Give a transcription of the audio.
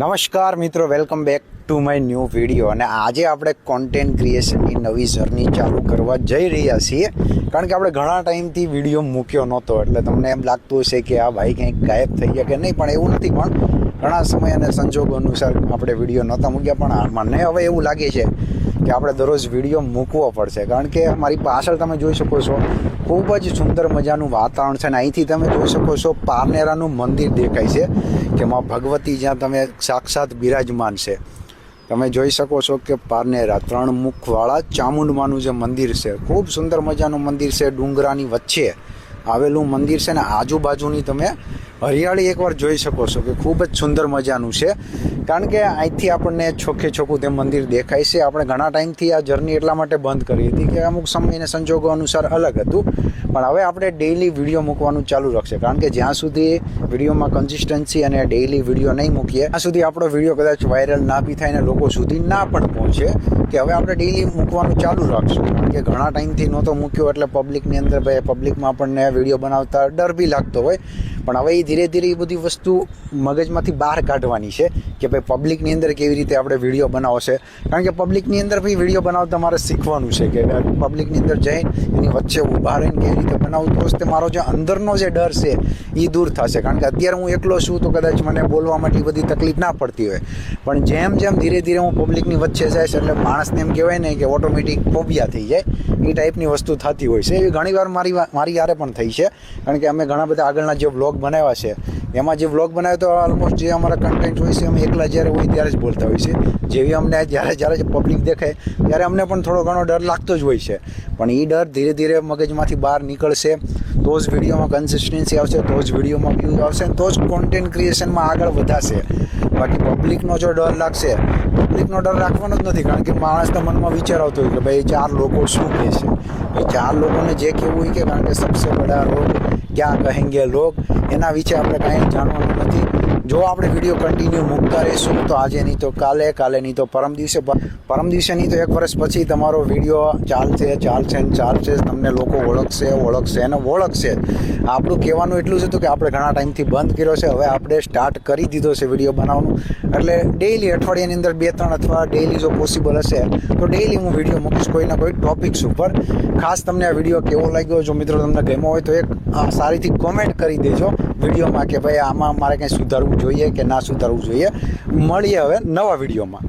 નમસ્કાર મિત્રો, welcome back to my new video. અને આજે આપણે કોન્ટેન્ટ ક્રિએશનની નવી જર્ની ચાલુ કરવા જઈ રહ્યા છીએ. કારણ કે આપણે ઘણા ટાઈમથી વિડીયો મૂક્યો નહોતો, એટલે તમને એમ લાગતું હશે કે આ ભાઈ કંઈક ગાયબ થઈ ગયા કે નહીં, પણ એવું નથી. પણ ઘણા સમય અને સંજોગો અનુસાર આપણે વિડીયો નહોતા મૂક્યા. પણ મને હવે એવું લાગે છે કે આપણે દરરોજ વિડીયો મૂકવો પડશે. કારણ કે મારી પાછળ તમે જોઈ શકો છો, ખૂબ જ સુંદર મજાનું વાતાવરણ છે. અને અહીંથી તમે જોઈ શકો છો પારનેરાનું મંદિર દેખાય છે, કે માં ભગવતી જ્યાં તમે સાક્ષાત બિરાજમાન છે. તમે જોઈ શકો છો કે પારનેરા 3 મુખવાળા ચામુંડમાનું જે મંદિર છે, ખૂબ સુંદર મજાનું મંદિર છે. ડુંગરાની વચ્ચે આવેલું મંદિર છે ને આજુબાજુની તમે હરિયાળી એકવાર જોઈ શકો છો કે ખૂબ જ સુંદર મજાનું છે. કારણ કે અહીંથી આપણને ચોખ્ખે ચોખ્ખું તે મંદિર દેખાય છે. આપણે ઘણા ટાઈમથી આ જર્ની એટલા માટે બંધ કરી હતી કે અમુક સમય અને સંજોગો અનુસાર અલગ હતું. પણ હવે આપણે ડેઇલી વિડીયો મૂકવાનું ચાલુ રાખશે. કારણ કે જ્યાં સુધી વિડીયોમાં કન્સિસ્ટન્સી અને ડેઇલી વિડીયો નહીં મૂકીએ ત્યાં સુધી આપણો વિડીયો કદાચ વાયરલ ના બી થાય ને લોકો સુધી ના પણ પહોંચે. કે હવે આપણે ડેઇલી મૂકવાનું ચાલુ રાખશું. કારણ કે ઘણા ટાઈમથી નહોતો મૂક્યો, એટલે પબ્લિકની અંદર ભાઈ પબ્લિકમાં આપણને વિડીયો બનાવતા ડર બી લાગતો હોય. પણ હવે એ ધીરે ધીરે એ બધી વસ્તુ મગજમાંથી બહાર કાઢવાની છે કે ભાઈ પબ્લિકની અંદર કેવી રીતે આપણે વિડીયો બનાવશે. કારણ કે પબ્લિકની અંદર ભાઈ વિડીયો બનાવતા મારે શીખવાનું છે કે પબ્લિકની અંદર જઈને એની વચ્ચે ઊભા રહીને કેવી રીતે બનાવવું, તો તે મારો જે અંદરનો જે ડર છે એ દૂર થશે. કારણ કે અત્યારે હું એકલો છું તો કદાચ મને બોલવામાં એટલી બધી તકલીફ ના પડતી હોય. પણ જેમ જેમ ધીરે ધીરે હું પબ્લિકની વચ્ચે જઈશ એટલે માણસને એમ કહેવાય ને કે ઓટોમેટિક ફોબિયા થઈ જાય, એ ટાઈપની વસ્તુ થતી હોય છે. એવી ઘણીવાર મારી યારે પણ થઈ છે. કારણ કે અમે ઘણા બધા આગળના જે વ્લોગ બનાવ્યા છે, એમાં જે વ્લોગ બનાવ્યો તો ઓલમોસ્ટ જે અમારા કન્ટેન્ટ હોય છે, અમે એકલા જ્યારે હોય ત્યારે જ બોલતા હોય છે. જેવી અમને જ્યારે પબ્લિક દેખાય ત્યારે અમને પણ થોડો ઘણો ડર લાગતો જ હોય છે. પણ એ ડર ધીરે ધીરે મગજમાંથી બહાર નીકળશે તો જ વિડીયોમાં કન્સિસ્ટન્સી આવશે, તો જ વિડીયોમાં વ્યૂઝ આવશે, તો જ કોન્ટેન્ટ ક્રિએશનમાં આગળ વધાશે. બાકી પબ્લિકનો જો ડર લાગશે, પબ્લિકનો ડર રાખવાનો જ નથી. કારણ કે માણસના મનમાં વિચાર આવતો હોય કે ભાઈ 4 લોકો શું કહે છે, એ 4 લોકોને જે કહેવું હોય કે, કારણ કે સબસે બડા લોગ ક્યાં કહેંગે લોગ, એના વિશે આપણે કાંઈ જાણવાનું નથી. જો આપણે વિડીયો કન્ટિન્યુ મૂકતા રહીશું તો આજે નહીં તો કાલે, કાલે નહીં તો પરમ દિવસે નહીં તો 1 વર્ષ પછી તમારો વિડીયો ચાલશે. તમને લોકો ઓળખશે. આપણું કહેવાનું એટલું જ હતું કે આપણે ઘણા ટાઈમથી બંધ કર્યો છે, હવે આપણે સ્ટાર્ટ કરી દીધો છે વિડીયો બનાવવાનું. એટલે ડેઇલી અઠવાડિયાની અંદર 2-3 અથવા ડેઇલી જો પોસિબલ હશે તો ડેઇલી હું વિડીયો મૂકીશ કોઈના કોઈ ટોપિક્સ ઉપર. ખાસ તમને આ વિડીયો કેવો લાગ્યો, જો મિત્રો તમને ગમ્યો હોય તો એક સારીથી કોમેન્ટ કરી દેજો વિડીયોમાં કે ભાઈ આમાં મારે કંઈ સુધારવું જોઈએ કે ના સુધારવું જોઈએ. મળીએ હવે નવા વિડીયોમાં.